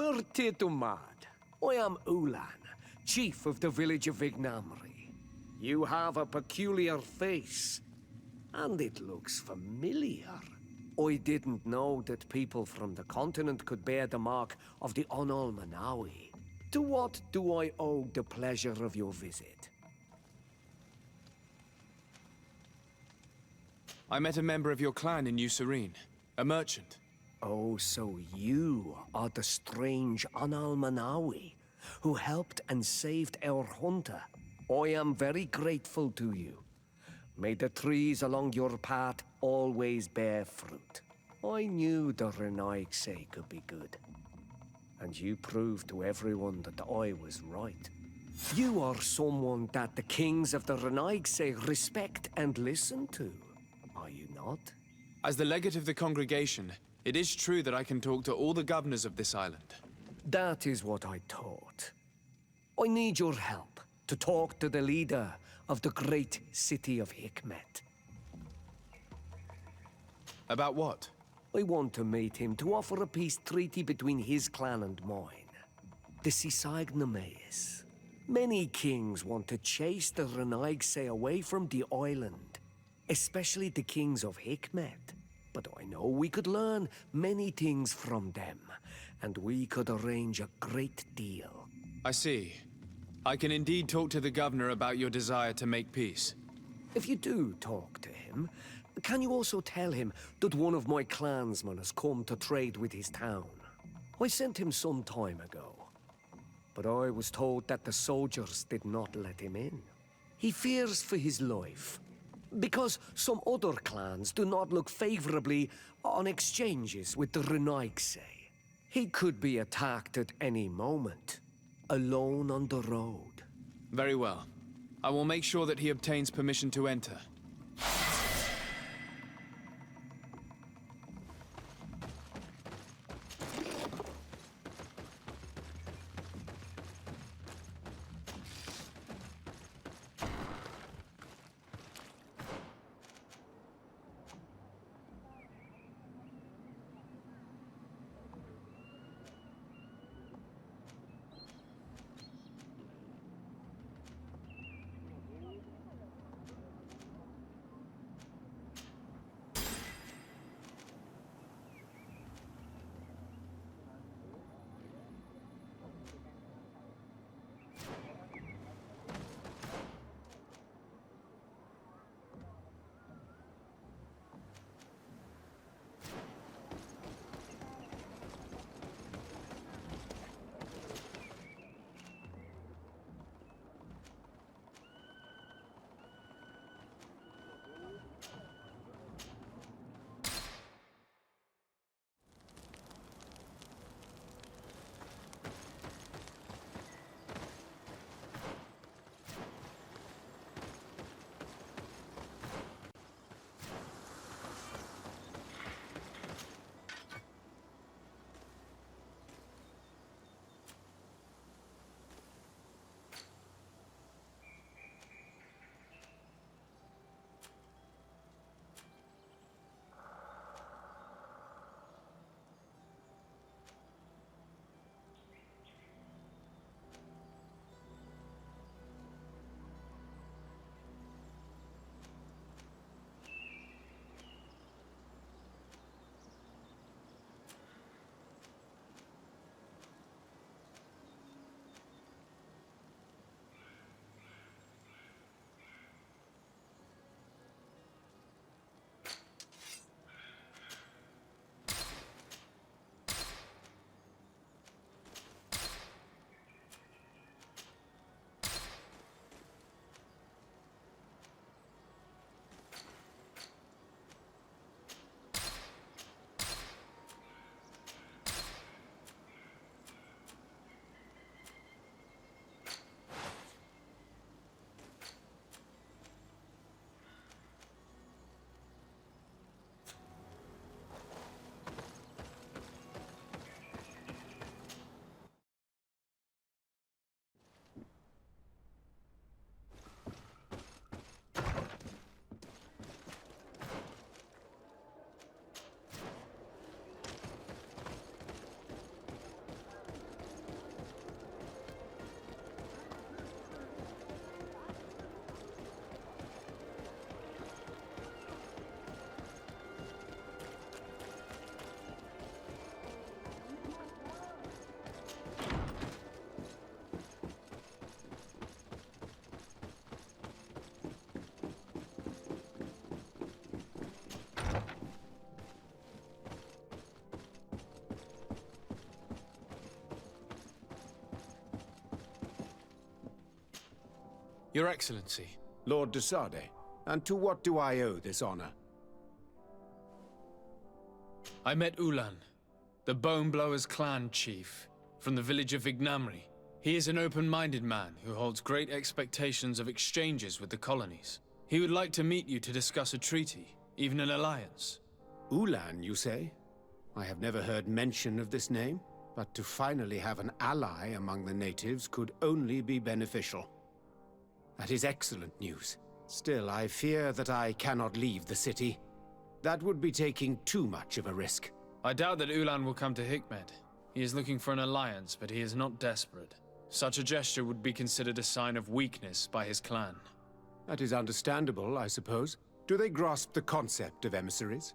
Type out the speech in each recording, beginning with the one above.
Bertitumad. I am Ullan, chief of the village of Vignamri. You have a peculiar face, and it looks familiar. I didn't know that people from the continent could bear the mark of the Onalmanawi. To what do I owe the pleasure of your visit? I met a member of your clan in New Serene, a merchant. Oh, so you are the strange Onalmanawi who helped and saved our hunter. I am very grateful to you. May the trees along your path always bear fruit. I knew the Renaigse could be good. And you proved to everyone that I was right. You are someone that the kings of the Renaigse respect and listen to. Are you not? As the legate of the congregation, it is true that I can talk to all the governors of this island. That is what I thought. I need your help to talk to the leader of the great city of Hikmet. About what? I want to meet him to offer a peace treaty between his clan and mine. The Glendgnamvar. Many kings want to chase the Renaigse away from the island, especially the kings of Hikmet. But I know we could learn many things from them, and we could arrange a great deal. I see. I can indeed talk to the governor about your desire to make peace. If you do talk to him, can you also tell him that one of my clansmen has come to trade with his town? I sent him some time ago, but I was told that the soldiers did not let him in. He fears for his life, because some other clans do not look favorably on exchanges with the Renaigse. He could be attacked at any moment, alone on the road. Very well. I will make sure that he obtains permission to enter. Your Excellency. Lord de Sade, and to what do I owe this honor? I met Ullan, the Boneblowers clan chief, from the village of Vignamri. He is an open-minded man who holds great expectations of exchanges with the colonies. He would like to meet you to discuss a treaty, even an alliance. Ullan, you say? I have never heard mention of this name, but to finally have an ally among the natives could only be beneficial. That is excellent news. Still, I fear that I cannot leave the city. That would be taking too much of a risk. I doubt that Ullan will come to Hikmet. He is looking for an alliance, but he is not desperate. Such a gesture would be considered a sign of weakness by his clan. That is understandable, I suppose. Do they grasp the concept of emissaries?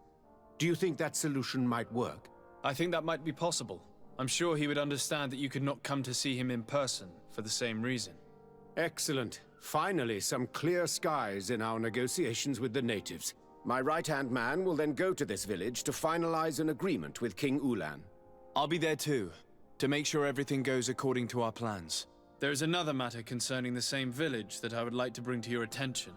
Do you think that solution might work? I think that might be possible. I'm sure he would understand that you could not come to see him in person for the same reason. Excellent. Finally, some clear skies in our negotiations with the natives. My right-hand man will then go to this village to finalize an agreement with King Ullan. I'll be there too, to make sure everything goes according to our plans. There is another matter concerning the same village that I would like to bring to your attention.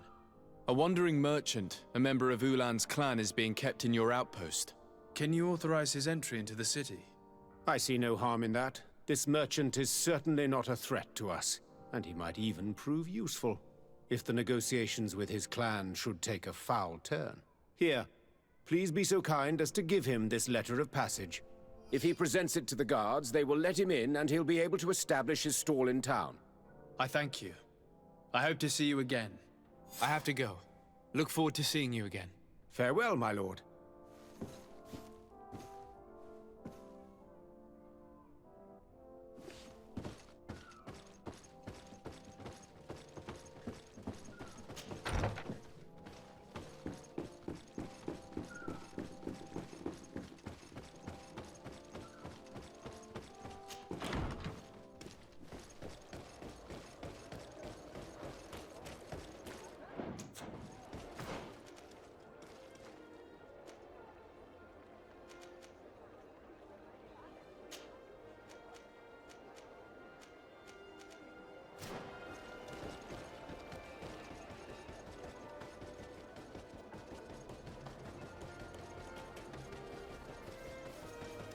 A wandering merchant, a member of Ullan's clan, is being kept in your outpost. Can you authorize his entry into the city? I see no harm in that. This merchant is certainly not a threat to us, and he might even prove useful, if the negotiations with his clan should take a foul turn. Here, please be so kind as to give him this letter of passage. If he presents it to the guards, they will let him in and he'll be able to establish his stall in town. I thank you. I hope to see you again. I have to go. Look forward to seeing you again. Farewell, my lord.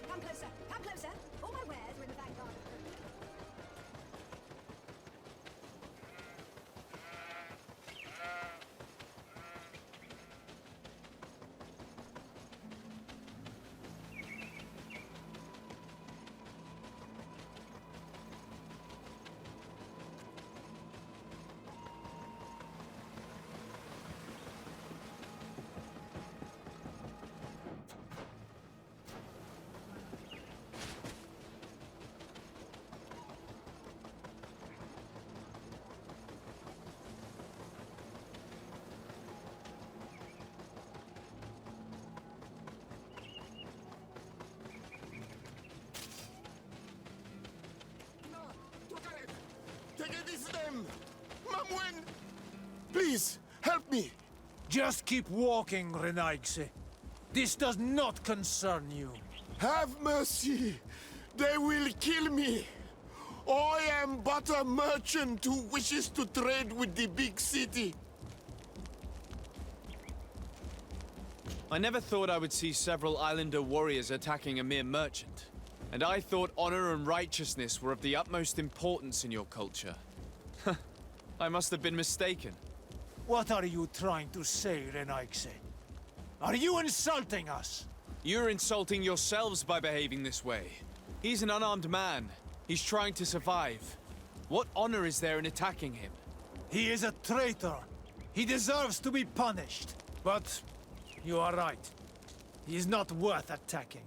Come closer, come closer. All my wares are in the back garden. Please, help me! Just keep walking, Renaigse. This does not concern you. Have mercy! They will kill me! I am but a merchant who wishes to trade with the big city. I never thought I would see several islander warriors attacking a mere merchant. And I thought honor and righteousness were of the utmost importance in your culture. I must have been mistaken. What are you trying to say, Renaigse? Are you insulting us? You're insulting yourselves by behaving this way. He's an unarmed man. He's trying to survive. What honor is there in attacking him? He is a traitor. He deserves to be punished. But you are right. He is not worth attacking.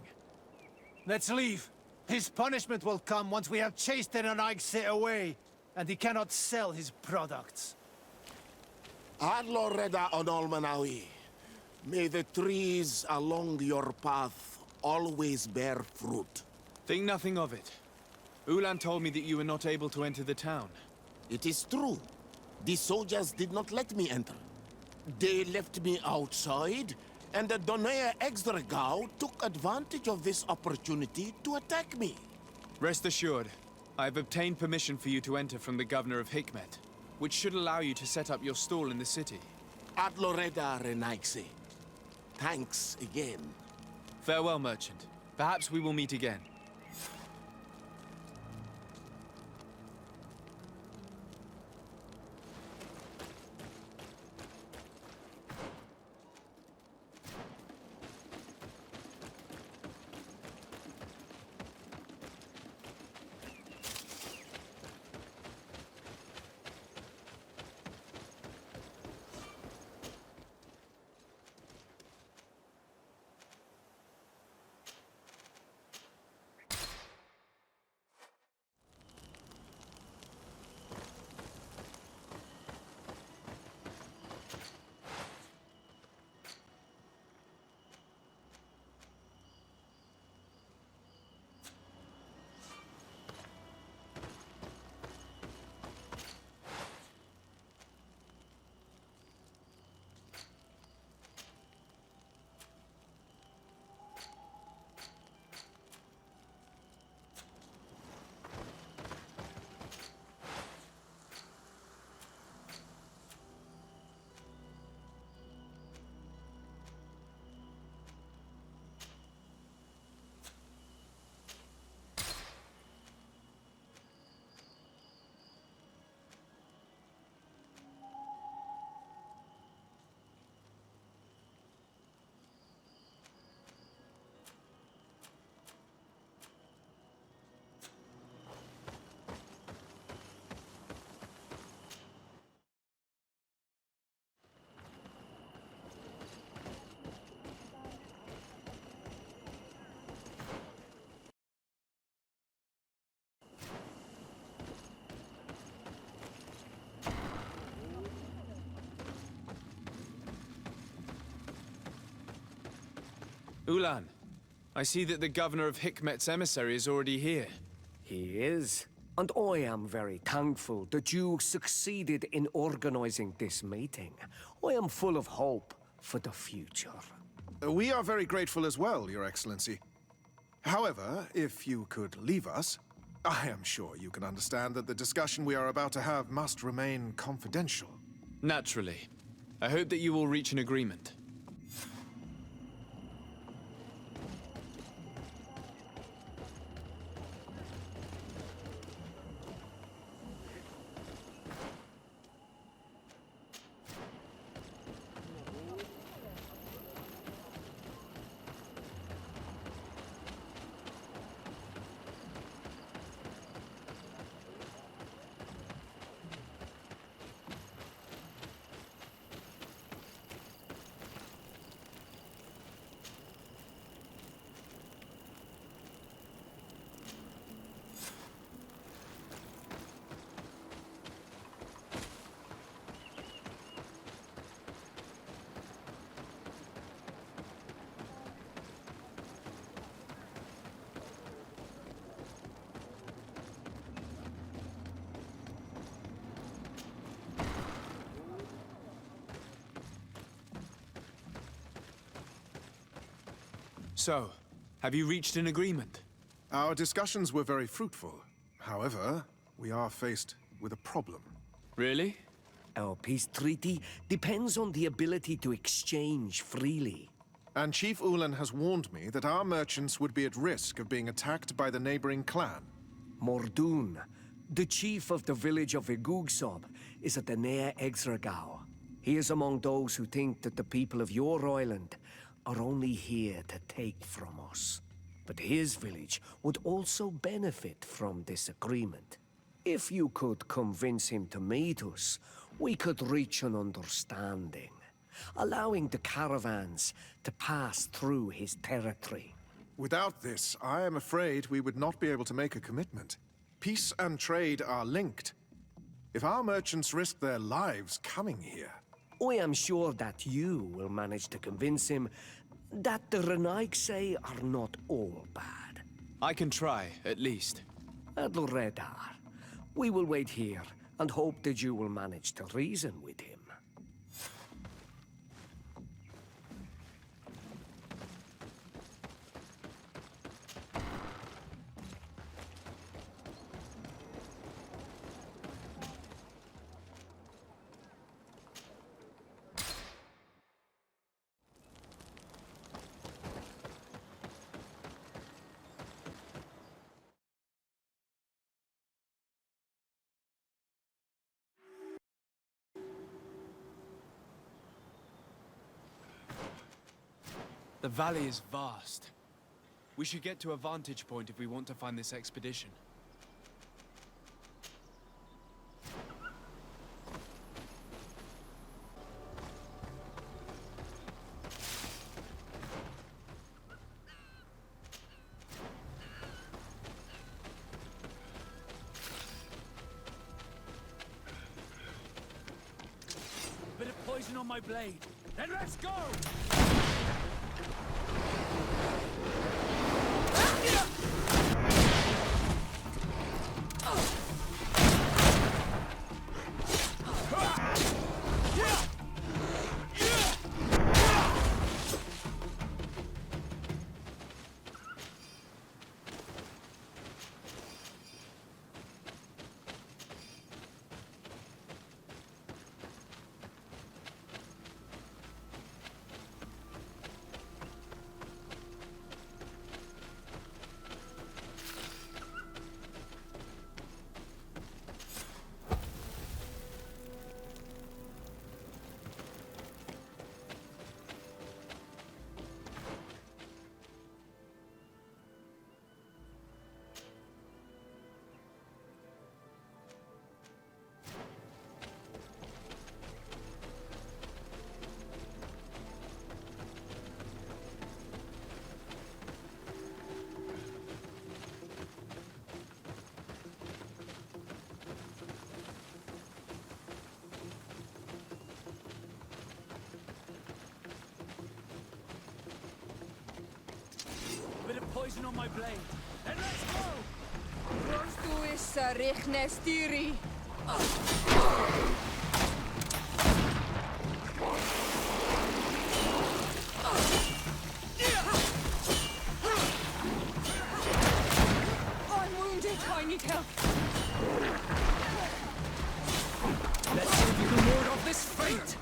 Let's leave. His punishment will come once we have chased Renaigse away, and he cannot sell his products. Adlo Reda Onolmanawi. May the trees along your path always bear fruit. Think nothing of it. Ullan told me that you were not able to enter the town. It is true. The soldiers did not let me enter. They left me outside, and the Donea Exdragao took advantage of this opportunity to attack me. Rest assured, I have obtained permission for you to enter from the governor of Hikmet. which should allow you to set up your stall in the city. Ad Loreda Renaigse. Thanks again. Farewell, merchant. Perhaps we will meet again. Ullan, I see that the governor of Hikmet's emissary is already here. He is. And I am very thankful that you succeeded in organizing this meeting. I am full of hope for the future. We are very grateful as well, Your Excellency. However, if you could leave us, I am sure you can understand that the discussion we are about to have must remain confidential. Naturally. I hope that you will reach an agreement. So, have you reached an agreement? Our discussions were very fruitful. However, we are faced with a problem. Really? Our peace treaty depends on the ability to exchange freely. And Chief Ullan has warned me that our merchants would be at risk of being attacked by the neighboring clan. Mordun, the chief of the village of Igugsob, is at the Nea Exragao. He is among those who think that the people of your island are only here to take from us. But his village would also benefit from this agreement. If you could convince him to meet us, we could reach an understanding, allowing the caravans to pass through his territory. Without this, I am afraid we would not be able to make a commitment. Peace and trade are linked. If our merchants risk their lives coming here... I am sure that you will manage to convince him that the Renaigse are not all bad. I can try, at least. Adloredar, we will wait here and hope that you will manage to reason with him. The valley is vast. We should get to a vantage point if we want to find this expedition. Bit of poison on my blade. Then let's go! Poison on my blade. Then let's go! Rostu is Richnestiri. I'm wounded. I need help. Let's see if you can ward off this fate!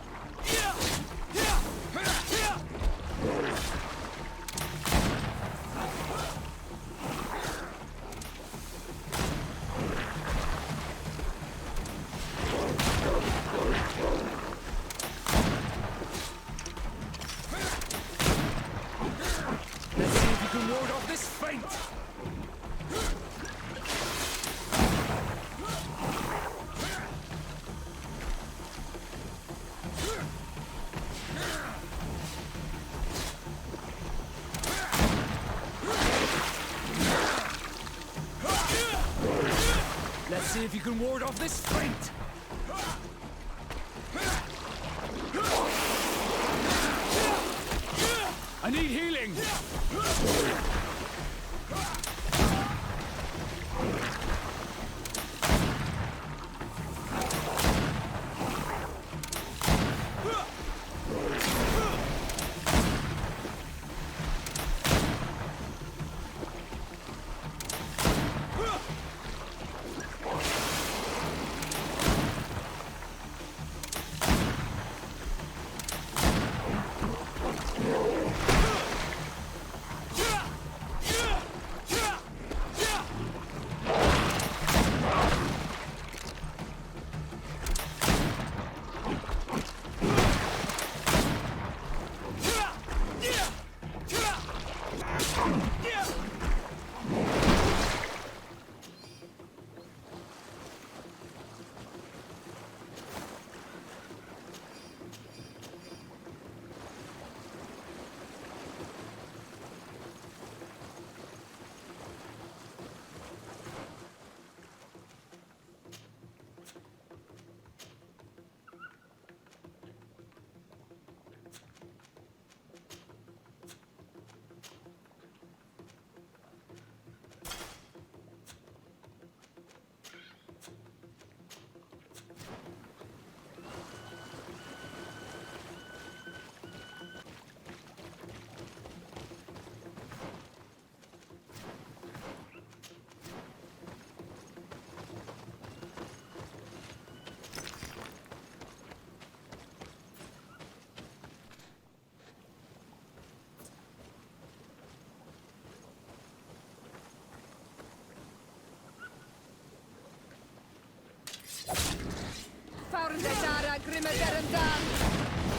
Let's see if you can ward off this fate! I need healing!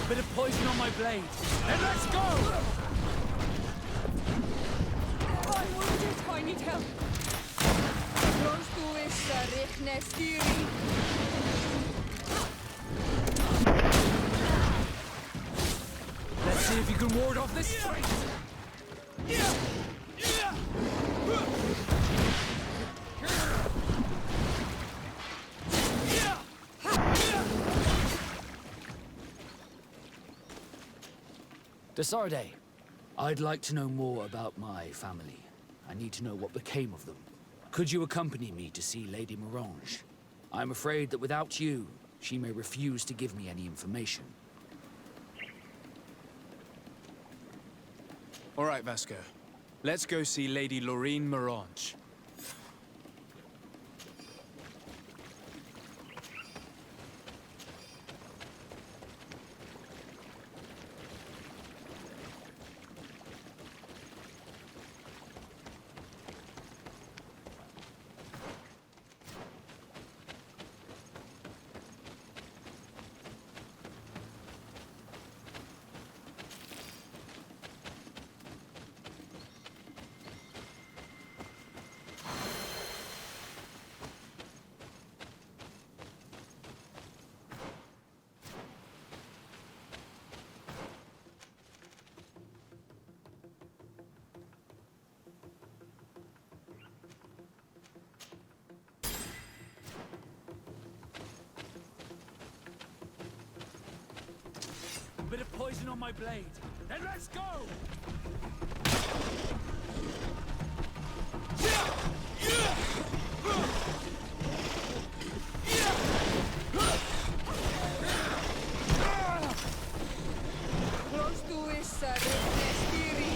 Bit of poison on my blade. Then let's go! I need help. Close to is Richnestiri. Let's see if you can ward off this fight. Desarde, I'd like to know more about my family. I need to know what became of them. Could you accompany me to see Lady Morange? I'm afraid that without you, she may refuse to give me any information. All right, Vasco. Let's go see Lady Lorraine Morange. A bit of poison on my blade. Then let's go! Close to is Richnestiri.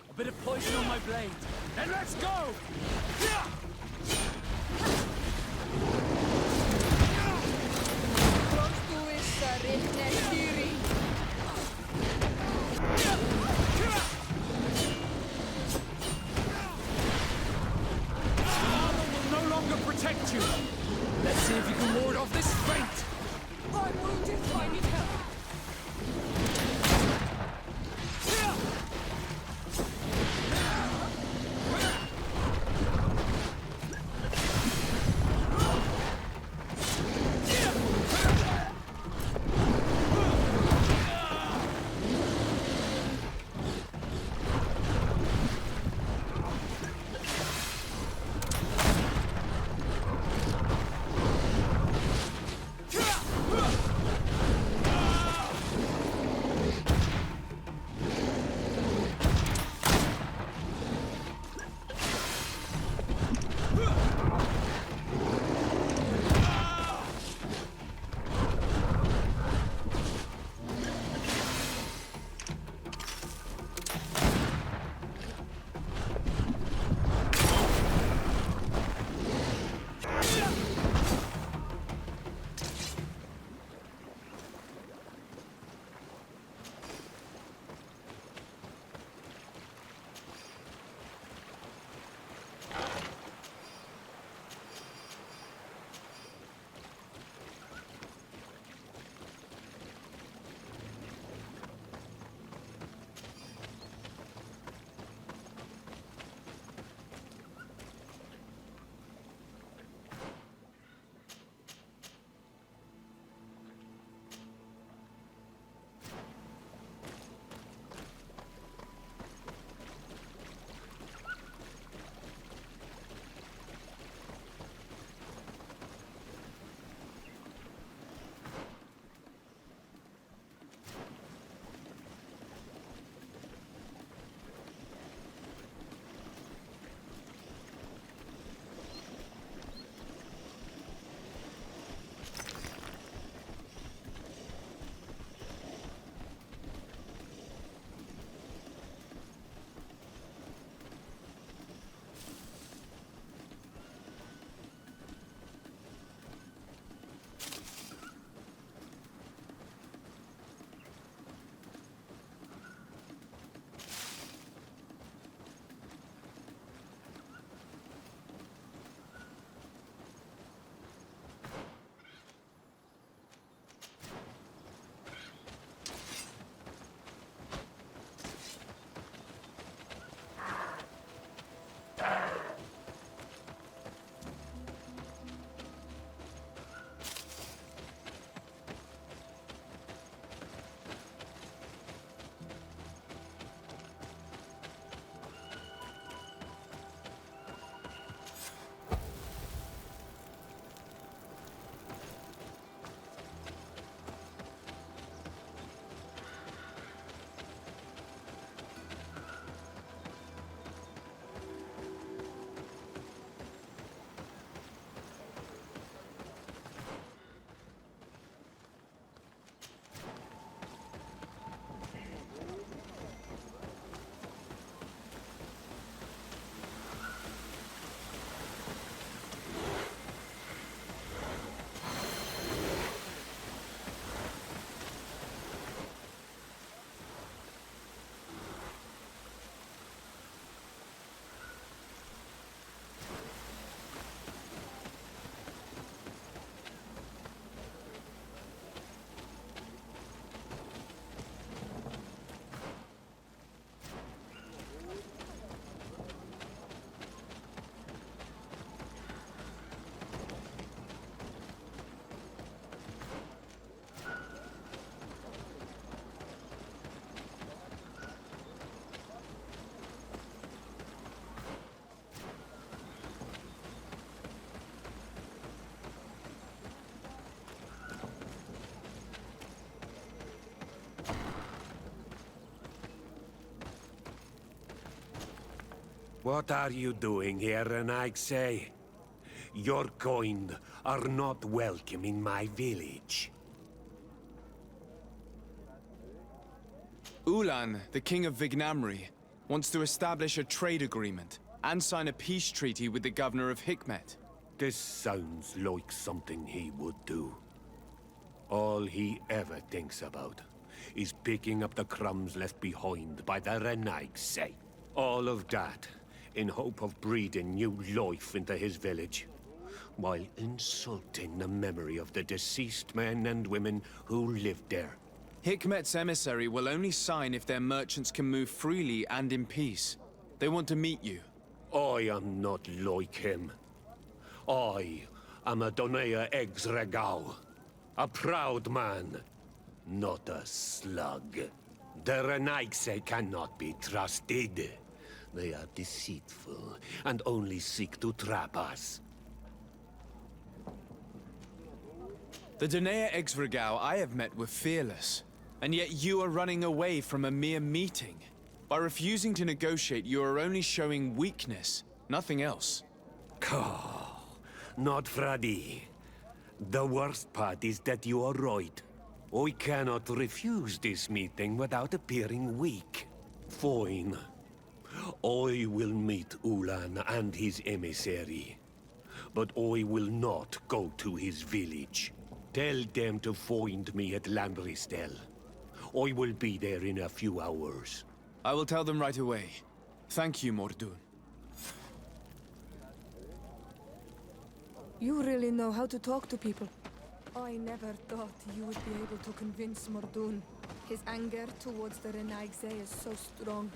A bit of poison on my blade. Then let's go! Close to is Richnestiri. Armor will no longer protect you. Let's see if you can ward off this fate. I'm wounded. I need help. What are you doing here, Nadaig say? Your kind are not welcome in my village. Ullan, the king of Vignamri, wants to establish a trade agreement and sign a peace treaty with the governor of Hikmet. This sounds like something he would do. All he ever thinks about is picking up the crumbs left behind by the Nadaig say. All of that in hope of breathing new life into his village, while insulting the memory of the deceased men and women who lived there. Hikmet's emissary will only sign if their merchants can move freely and in peace. They want to meet you. I am not like him. I am a Donea Exregau, a proud man, not a slug. The Nadaig cannot be trusted. They are deceitful and only seek to trap us. The Donea Exregau I have met were fearless, and yet you are running away from a mere meeting. By refusing to negotiate, you are only showing weakness, nothing else. Not Freddy. The worst part is that you are right. I cannot refuse this meeting without appearing weak. Fine. I will meet Ullan and his emissary. But I will not go to his village. Tell them to find me at Landristel. I will be there in a few hours. I will tell them right away. Thank you, Mordun. You really know how to talk to people. I never thought you would be able to convince Mordun. His anger towards the Nadaig is so strong.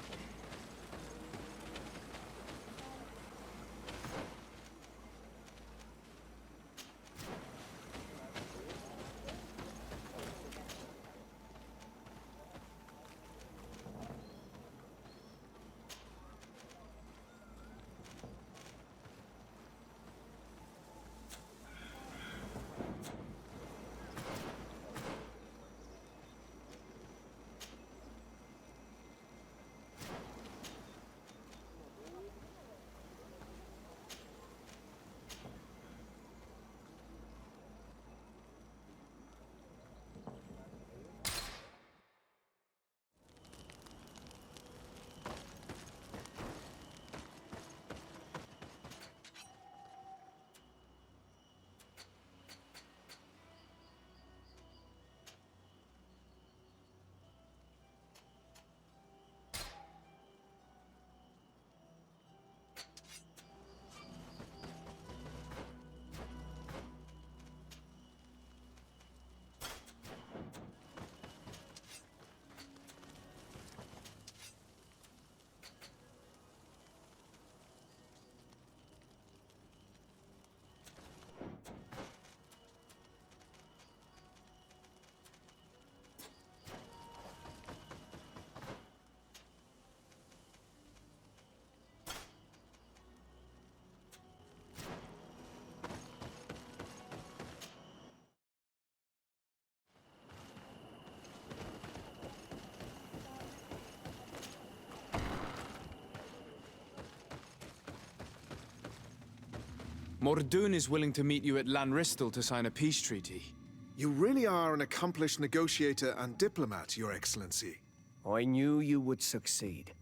Mordun is willing to meet you at Lanristel to sign a peace treaty. You really are an accomplished negotiator and diplomat, Your Excellency. I knew you would succeed.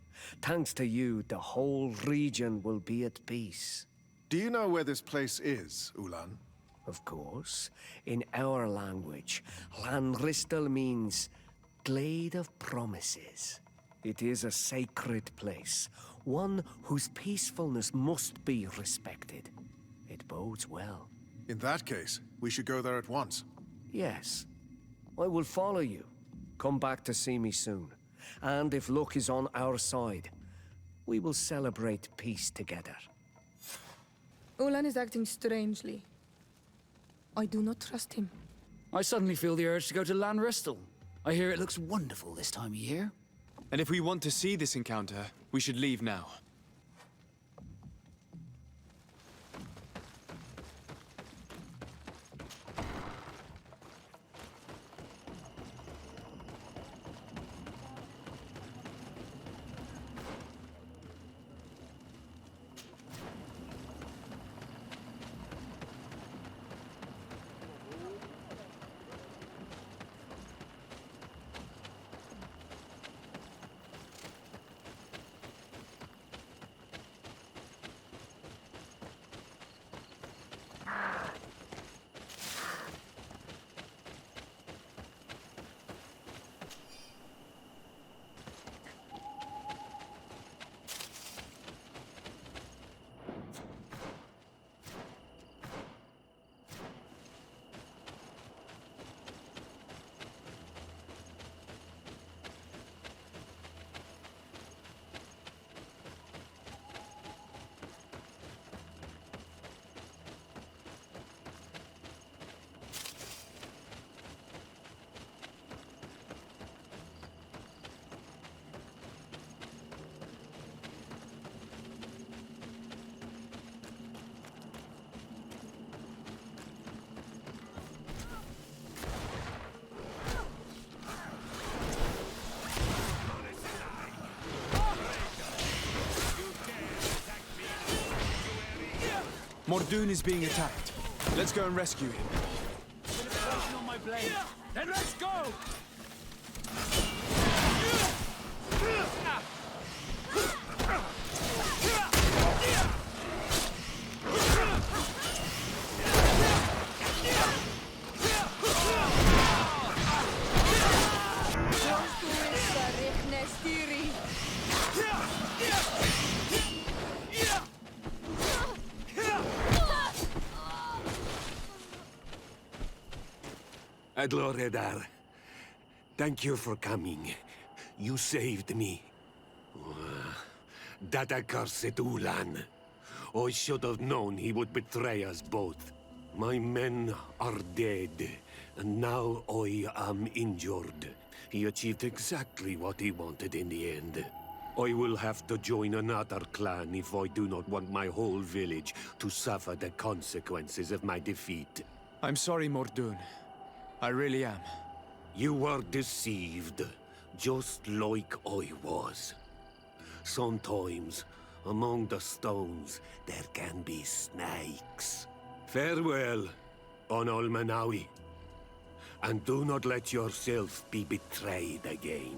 Thanks to you, the whole region will be at peace. Do you know where this place is, Ullan? Of course. In our language, Lanristel means Glade of Promises. It is a sacred place, one whose peacefulness must be respected. It bodes well. In that case, we should go there at once. Yes. I will follow you. Come back to see me soon. And if luck is on our side, we will celebrate peace together. Ullan is acting strangely. I do not trust him. I suddenly feel the urge to go to Lanristel. I hear it looks wonderful this time of year. And if we want to see this encounter, we should leave now. Mordun is being attacked. Let's go and rescue him. On my blade. Then let's go! Adloredar, thank you for coming. You saved me. That accursed Ullan. I should have known he would betray us both. My men are dead, and now I am injured. He achieved exactly what he wanted in the end. I will have to join another clan if I do not want my whole village to suffer the consequences of my defeat. I'm sorry, Mordun. I really am. You were deceived, just like I was. Sometimes, among the stones, there can be snakes. Farewell, on Almanawi. And do not let yourself be betrayed again.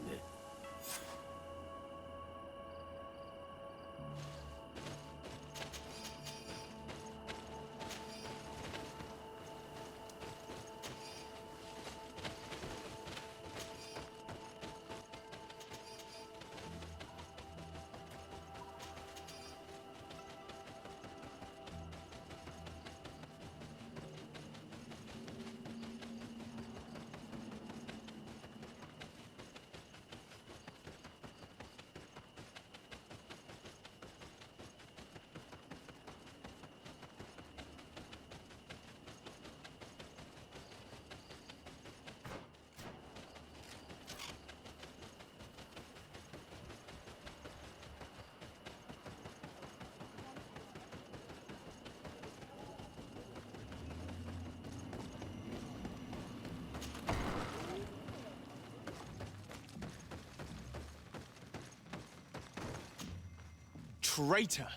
Traitor!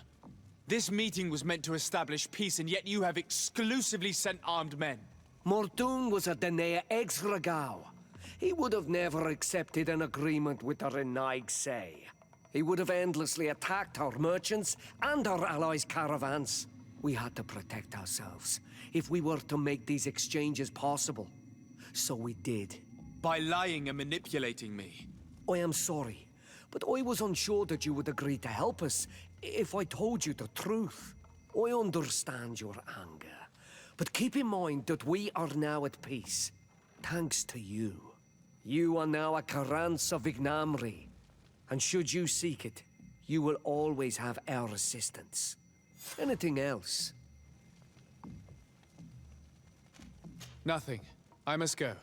This meeting was meant to establish peace, and yet you have exclusively sent armed men. Mordun was a Danea Exregau. He would have never accepted an agreement with the Nadaig say. He would have endlessly attacked our merchants and our allies' caravans. We had to protect ourselves if we were to make these exchanges possible. So we did. By lying and manipulating me. I am sorry, but I was unsure that you would agree to help us if I told you the truth. I understand your anger, but keep in mind that we are now at peace, thanks to you. You are now a Karans of Ignamri, and should you seek it, you will always have our assistance. Anything else? Nothing. I must go.